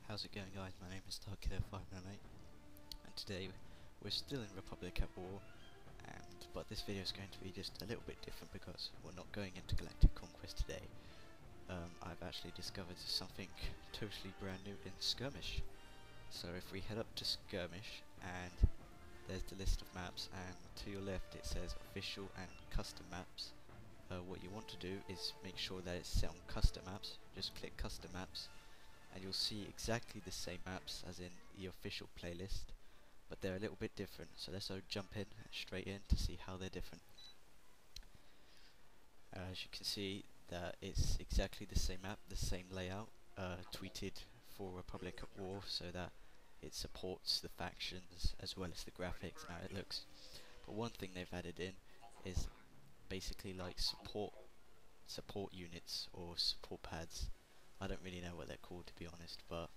How's it going, guys? My name is Darkkiller598 and today we're still in Republic at War, but this video is going to be just a little bit different because we're not going into Galactic Conquest today. I've actually discovered something totally brand new in Skirmish. So if we head up to Skirmish, and there's the list of maps, and to your left it says official and custom maps. What you want to do is make sure that it's set on custom maps. Just click custom maps and you'll see exactly the same maps as in the official playlist, but they're a little bit different. So let's jump in straight in to see how they're different. As you can see, that it's exactly the same map, the same layout, tweeted for Republic at War, so that it supports the factions as well as the graphics and how it looks. But one thing they've added in is basically like support units or support pads. I don't really know what they're called, to be honest, but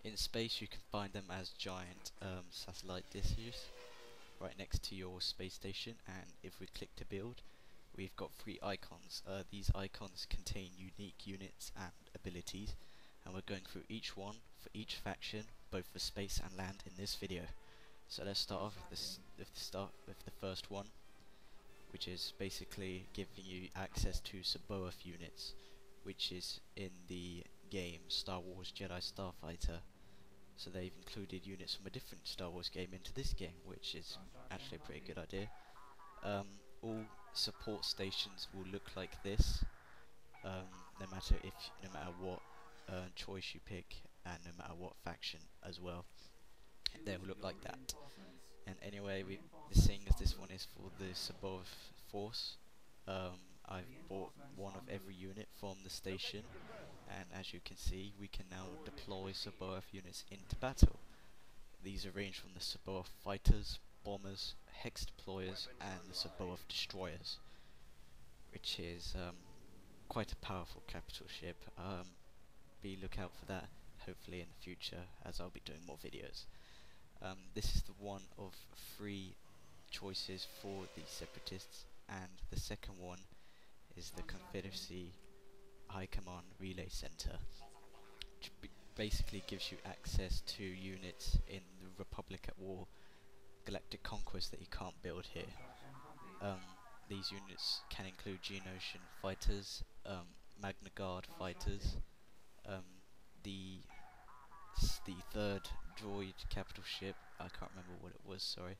in space you can find them as giant satellite dishes right next to your space station, and if we click to build, we've got 3 icons. These icons contain unique units and abilities, and we're going through each one for each faction, both for space and land, in this video. So let's start off with the first one, which is basically giving you access to Saboth units, which is in the game Star Wars Jedi Starfighter. So they've included units from a different Star Wars game into this game, which is actually a pretty good idea. All support stations will look like this, no matter what choice you pick, and no matter what faction as well. They will look like that. And anyway, seeing as this one is for the Saboth force, I've bought one of every unit from the station, and as you can see, we can now deploy Saboth units into battle. These are ranged from the Saboth fighters, bombers, hex deployers, and the Saboth destroyers, which is quite a powerful capital ship. Be lookout for that hopefully in the future, as I'll be doing more videos. This is the one of 3 choices for the Separatists, and the second one is the Confederacy High Command Relay Center, which basically gives you access to units in the Republic at War Galactic Conquest that you can't build here. These units can include Geonosian fighters, Magna Guard fighters, the 3rd droid capital ship, I can't remember what it was, sorry,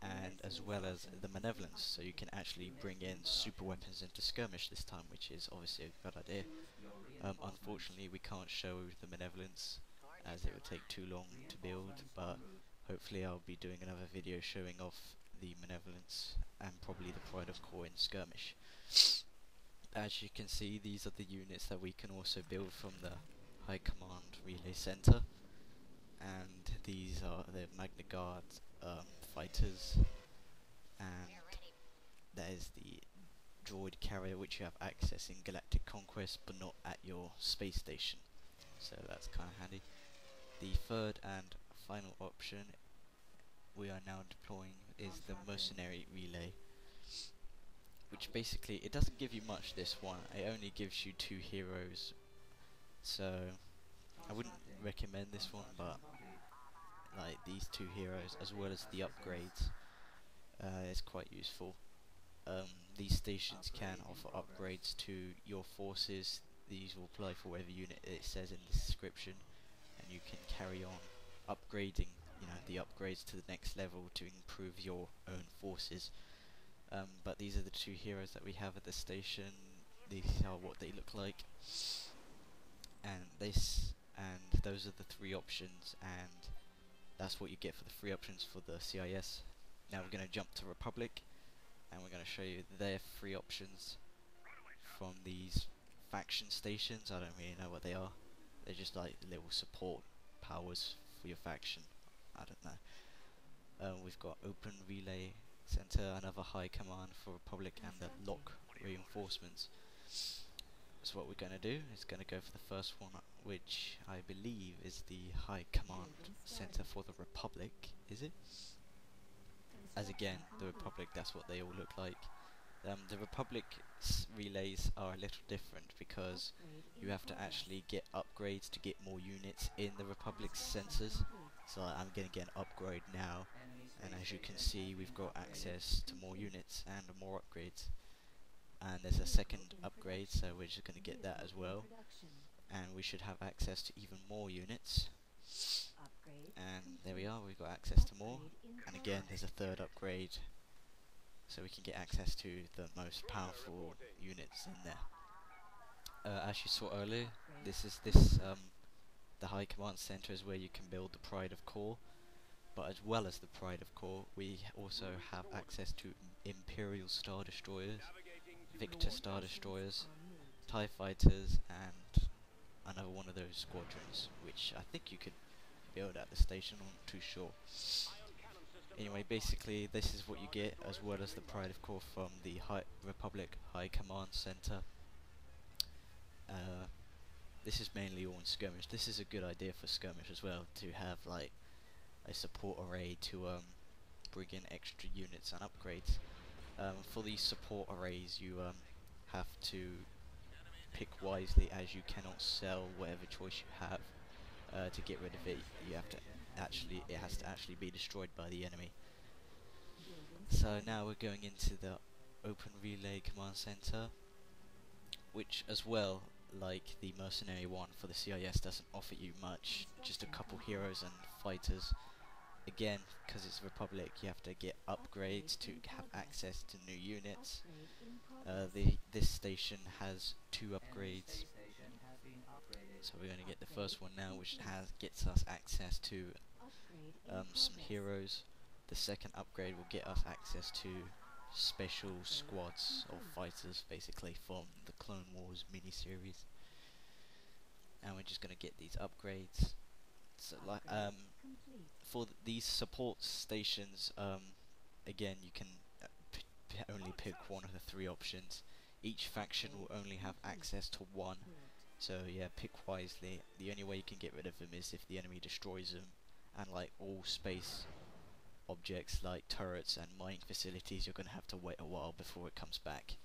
and as well as the Malevolence, so you can actually bring in super weapons into Skirmish this time, which is obviously a good idea. Unfortunately we can't show the Malevolence as it would take too long to build, but hopefully I'll be doing another video showing off the Malevolence and probably the Pride of Core in Skirmish. As you can see, these are the units that we can also build from the High Command Relay Center, and these are the Magna Guard fighters, and that is the droid carrier, which you have access in Galactic Conquest but not at your space station, so that's kind of handy. The third and final option we are now deploying is the Mercenary Relay, which basically, it doesn't give you much, this one. It only gives you 2 heroes, so I wouldn't recommend this one, but like these 2 heroes as well as the upgrades is quite useful. These stations can offer upgrades to your forces. These will apply for whatever unit it says in the description, and you can carry on upgrading, the upgrades to the next level to improve your own forces. But these are the 2 heroes that we have at the station. These are what they look like, and those are the 3 options, and that's what you get for the 3 options for the CIS. Now we're going to jump to Republic, and we're going to show you their 3 options from these faction stations. I don't really know what they are. They're just like little support powers for your faction. I don't know. We've got Open Relay Center, another high command for Republic, and the lock reinforcements. So what we're going to do is going to go for the first one, which I believe is the High Command Center for the Republic, is it? As again, the Republic, that's what they all look like. The Republic relays are a little different because you have to actually get upgrades to get more units in the Republic's sensors. So I'm going to get an upgrade now, and as you can see we've got access to more units and more upgrades. And there's a second upgrade, so we're just going to get that as well. And we should have access to even more units. And there we are, we've got access to more. And again, there's a third upgrade, so we can get access to the most powerful units in there. As you saw earlier, the High Command Center is where you can build the Pride of Core. But as well as the Pride of Core, we also have access to Imperial Star Destroyers, Victor Star Destroyers, TIE Fighters, and another one of those squadrons, which I think you could build at the station, I'm not too sure. Anyway, basically this is what you get, as well as the Pride of Core from the Republic High Command Center. This is mainly all in Skirmish. This is a good idea for Skirmish as well, to have like a support array to bring in extra units and upgrades. For these support arrays you have to pick wisely, as you cannot sell whatever choice you have. To get rid of it, you have to it has to actually be destroyed by the enemy. So now we're going into the Open Relay Command Center, which as well, like the Mercenary one for the CIS, doesn't offer you much, just a couple heroes and fighters. Again, because it's Republic, you have to get upgrades to have access to new units. This station has 2 upgrades, so we're going to get the first one now, which gets us access to some heroes. The second upgrade will get us access to special squads of fighters, basically from the Clone Wars miniseries. And we're just going to get these upgrades. So, like, for these support stations, again, you can only pick one of the 3 options. Each faction will only have access to 1, so yeah, pick wisely. The only way you can get rid of them is if the enemy destroys them, and like all space objects like turrets and mining facilities, you're going to have to wait a while before it comes back.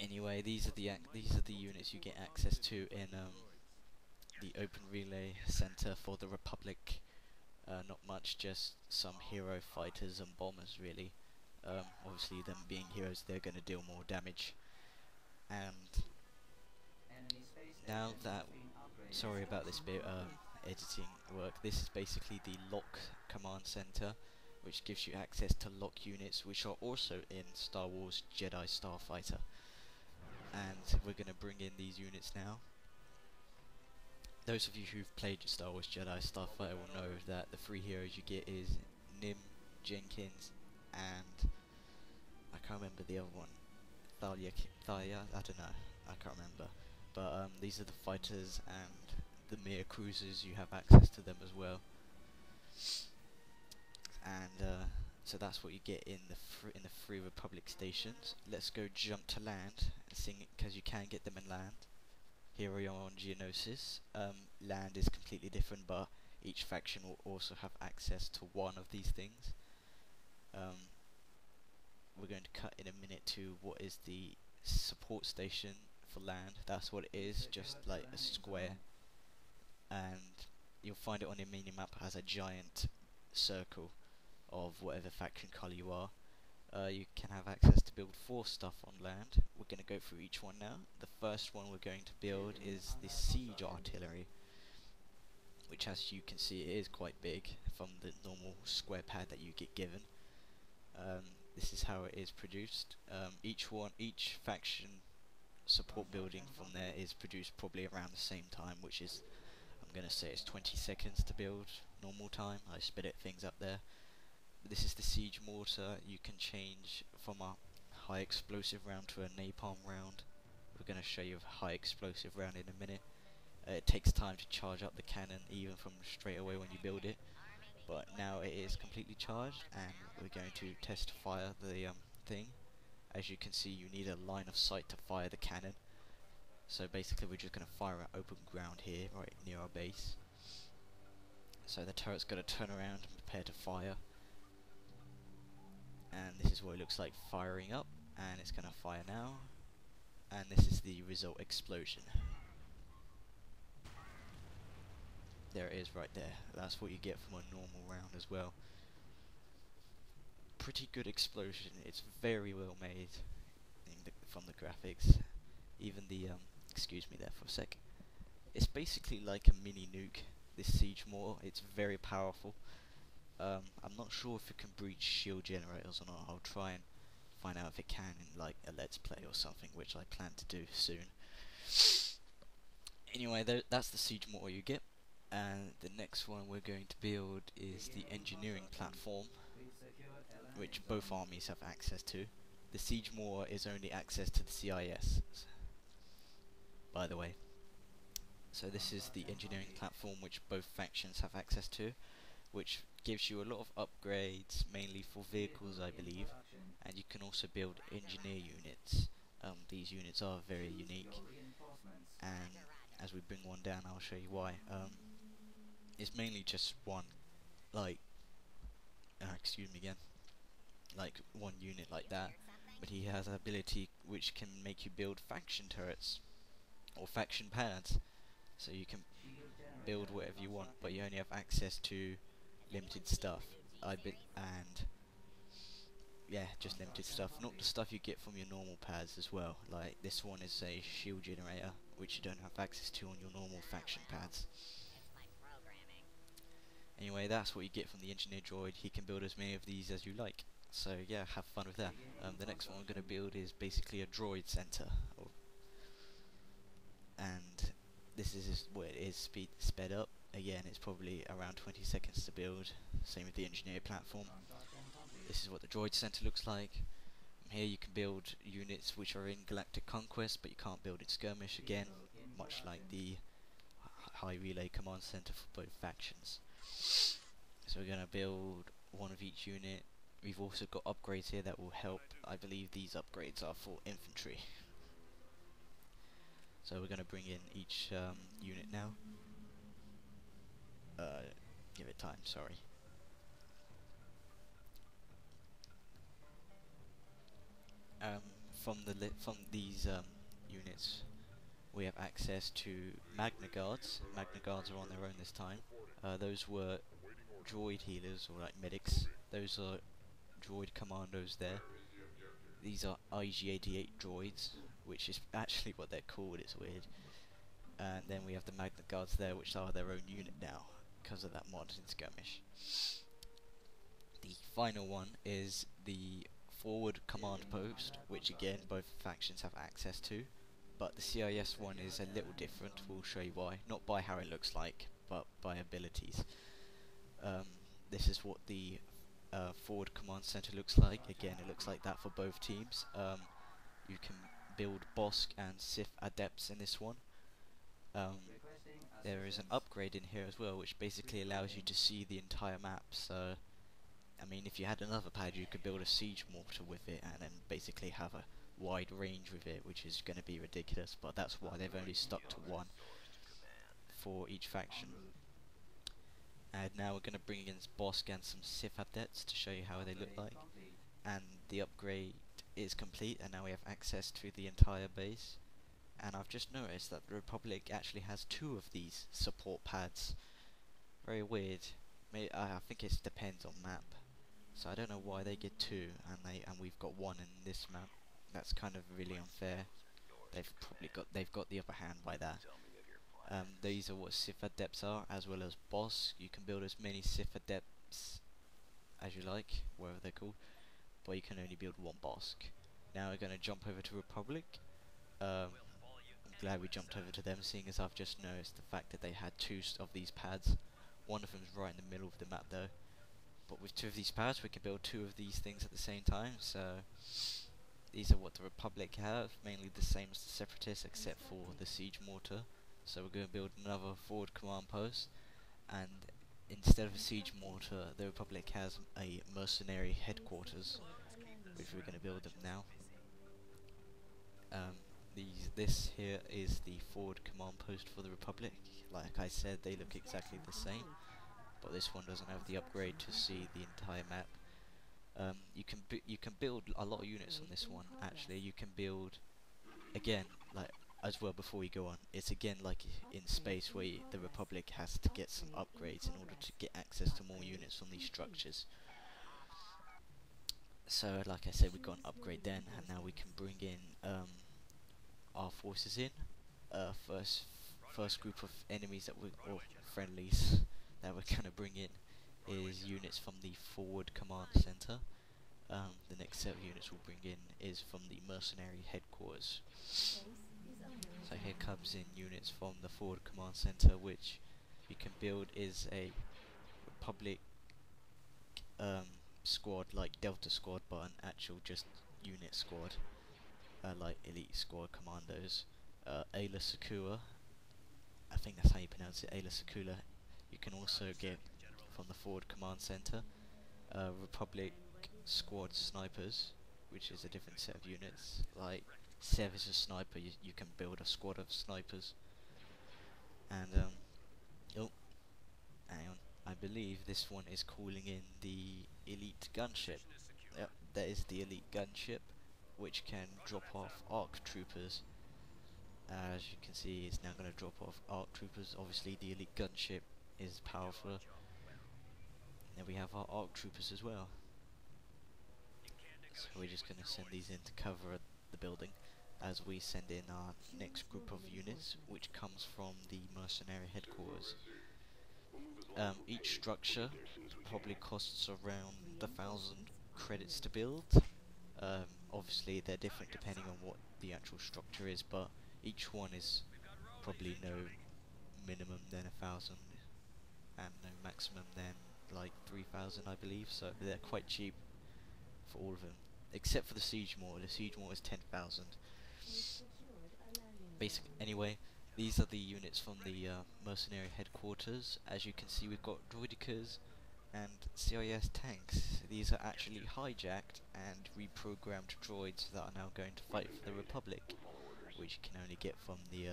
Anyway, these are the units you get access to in the Open Relay Center for the Republic. Not much, just some hero fighters and bombers really. Obviously them being heroes, they're going to deal more damage. And now that, sorry about this bit, editing work, this is basically the lock command center, which gives you access to lock units, which are also in Star Wars Jedi Starfighter. And we're going to bring in these units now. Those of you who've played Star Wars Jedi Starfighter will know that the 3 heroes you get is Nim, Jenkins, and I can't remember the other one. Thalia, I don't know, I can't remember. But these are the fighters, and the mere cruisers, you have access to them as well. And so that's what you get in the free Republic stations. Let's go jump to land, because you can get them in land. Here we are on Geonosis. Land is completely different, but each faction will also have access to 1 of these things. We're going to cut in a minute to what is the support station for land. That's what it is, just like a square, and you'll find it on your minimap as a giant circle of whatever faction colour you are. You can have access to build 4 stuff on land. We're going to go through each one now. The first one we're going to build is the siege artillery, which, as you can see, it is quite big from the normal square pad that you get given. This is how it is produced. Each faction support building from there is produced probably around the same time, which is, I'm going to say it's 20 seconds to build normal time. I spit it things up there. This is the siege mortar. You can change from a high explosive round to a napalm round. We're going to show you a high explosive round in a minute. It takes time to charge up the cannon, even from straight away when you build it. But now it is completely charged, and we're going to test fire the thing. As you can see, you need a line of sight to fire the cannon. So basically we're just going to fire at open ground here, right near our base. So the turret's going to turn around and prepare to fire. and this is what it looks like firing up, and it's going to fire now, and this is the result explosion. There it is right there. That's what you get from a normal round as well. Pretty good explosion. It's very well made from the graphics. Even the excuse me there for a sec. It's basically like a mini nuke. This siege mortar. It's very powerful. I'm not sure if it can breach shield generators or not. I'll try and find out if it can in like a let's play or something, which I plan to do soon. Anyway, that's the siege mortar you get. And the next one we're going to build is the engineering platform, which both armies have access to. The siege mortar is only access to the CIS, by the way. So this is the engineering platform which both factions have access to, which gives you a lot of upgrades, mainly for vehicles I believe, and you can also build engineer units. These units are very unique, and as we bring one down I'll show you why. It's mainly just one, like, excuse me again, like one unit like that, but he has an ability which can make you build faction turrets, or faction pads, so you can build whatever you want, but you only have access to limited stuff. And yeah, just limited stuff, not the stuff you get from your normal pads as well. Like this one is a shield generator, which you don't have access to on your normal faction pads. Anyway, that's what you get from the engineer droid. He can build as many of these as you like. So yeah, have fun with that. The next one we're going to build is basically a Droid Center, and this is what it is sped up. Again, it's probably around 20 seconds to build. Same with the engineer platform. This is what the Droid Center looks like. Here you can build units which are in Galactic Conquest, but you can't build in Skirmish again, much like the High Relay Command Center for both factions. So we're going to build one of each unit. We've also got upgrades here that will help. I believe these upgrades are for infantry. So we're going to bring in each unit now. Give it time, sorry. From these units, we have access to Magna Guards. Magna Guards are on their own this time. Those were droid healers, or like medics. Those are droid commandos there. These are IG-88 droids, which is actually what they're called, it's weird. And then we have the Magna Guards there, which are their own unit now, because of that mod in Skirmish. The final one is the forward command post, which again both factions have access to, but the CIS one is a little different. We'll show you why, not by how it looks like, but by abilities. This is what the forward command center looks like. Again, it looks like that for both teams. You can build Bosk and Sith adepts in this one. There is an upgrade in here as well, which basically allows you to see the entire map. So I mean, if you had another pad, you could build a siege mortar with it and then basically have a wide range with it, which is going to be ridiculous, but that's why they've only stuck to one for each faction. And now we're going to bring in Bosk and some Sith adepts to show you how they look like. And the upgrade is complete, and now we have access to the entire base. And I've just noticed that the Republic actually has 2 of these support pads. Very weird. I think it depends on map. So I don't know why they get 2 and we've got 1 in this map. That's kind of really unfair. They've got the upper hand by that. These are what Sith adepts are, as well as Boss. You can build as many Sith adepts as you like, whatever they're called, but you can only build 1 Bosk. Now we're going to jump over to Republic. I'm glad we jumped over to them, seeing as I've just noticed the fact that they had 2 of these pads. One of them is right in the middle of the map though. But with 2 of these pads we can build 2 of these things at the same time, so these are what the Republic have, mainly the same as the Separatists except for the Siege Mortar. So we're going to build another forward command post, and instead of a Siege Mortar, the Republic has a Mercenary Headquarters, which we're going to build them now. This here is the forward command post for the Republic. Like I said, they look exactly the same, but this one doesn't have the upgrade to see the entire map. You can build a lot of units on this one. Actually, you can build again, like as well. Before we go on, it's again like in space where the Republic has to get some upgrades in order to get access to more units on these structures. So, like I said, we got an upgrade then, and now we can bring in our forces in. First group of enemies that or friendlies that we're gonna bring in is units from the Forward Command Center. The next set of units we'll bring in is from the Mercenary Headquarters. So here comes in units from the Forward Command Center, which you can build is a Republic squad, like Delta Squad, but an actual just unit squad, like Elite Squad Commandos. Ayla Secura, I think that's how you pronounce it, Ayla Secula. You can also get from the Forward Command Center Republic Squad Snipers, which is a different set of units. Like Sev is a sniper, you can build a squad of snipers. And oh, hang on, I believe this one is calling in the Elite Gunship. Yep, that is the Elite Gunship, which can drop off ARC Troopers. As you can see, it's now going to drop off ARC Troopers. Obviously the Elite Gunship is powerful. Then we have our ARC Troopers as well. So we're just going to send these in to cover the building as we send in our next group of units, which comes from the Mercenary Headquarters. Each structure probably costs around 1,000 credits to build. Obviously they're different depending on what the actual structure is, but each one is probably no minimum than 1,000 and no maximum than like 3,000, I believe, so they're quite cheap for all of them, except for the Siege Mortar. The Siege Mortar is 10,000. Basically, anyway, these are the units from the Mercenary Headquarters. As you can see, we've got droidicas and CIS tanks. These are actually hijacked and reprogrammed droids that are now going to fight for the Republic, which you can only get from the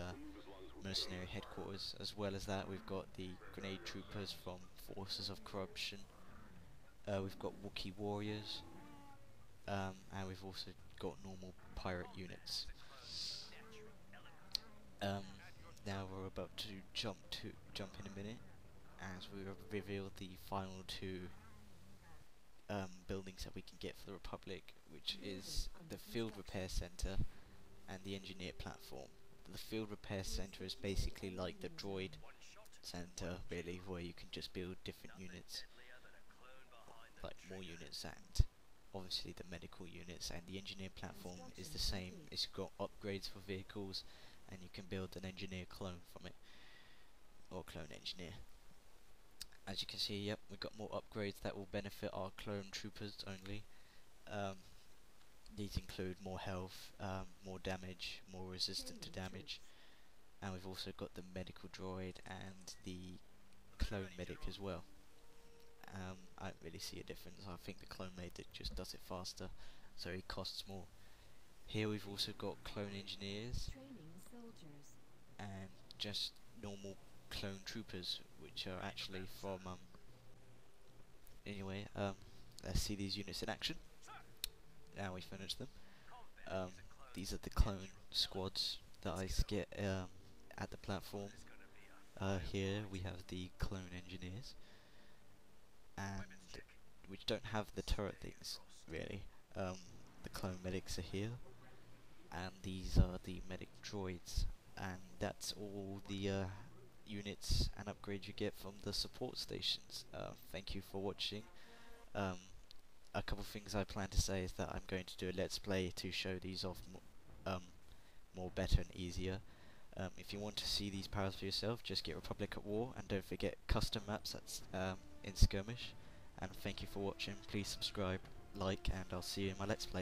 Mercenary Headquarters. As well as that, we've got the grenade troopers from Forces of Corruption. We've got Wookiee warriors, and we've also got normal pirate units. Now we're about to jump in a minute as we reveal the final two buildings that we can get for the Republic, which is the Field Repair Center and the Engineer Platform. The Field Repair Center is basically like the Droid Center, really, where you can just build different units, like more units, and obviously the medical units. And the Engineer Platform is the same. It's got upgrades for vehicles, and you can build an engineer clone from it, or clone engineer. As you can see, yep, we've got more upgrades that will benefit our clone troopers only. These include more health, more damage, more resistant to damage, and we've also got the medical droid and the clone medic as well. I don't really see a difference. I think the clone medic just does it faster, so it costs more. Here we've also got clone engineers and just normal clone troopers, which are actually from anyway, let's see these units in action. Now we finished them. These are the clone squads that I get at the platform. Here we have the clone engineers, and which don't have the turret things really. The clone medics are here, and these are the medic droids, and that's all the units and upgrades you get from the support stations. Thank you for watching. A couple things I plan to say is that I'm going to do a let's play to show these off more better and easier. If you want to see these powers for yourself, just get Republic at War, and don't forget custom maps that's in Skirmish. And thank you for watching. Please subscribe, like, and I'll see you in my let's play.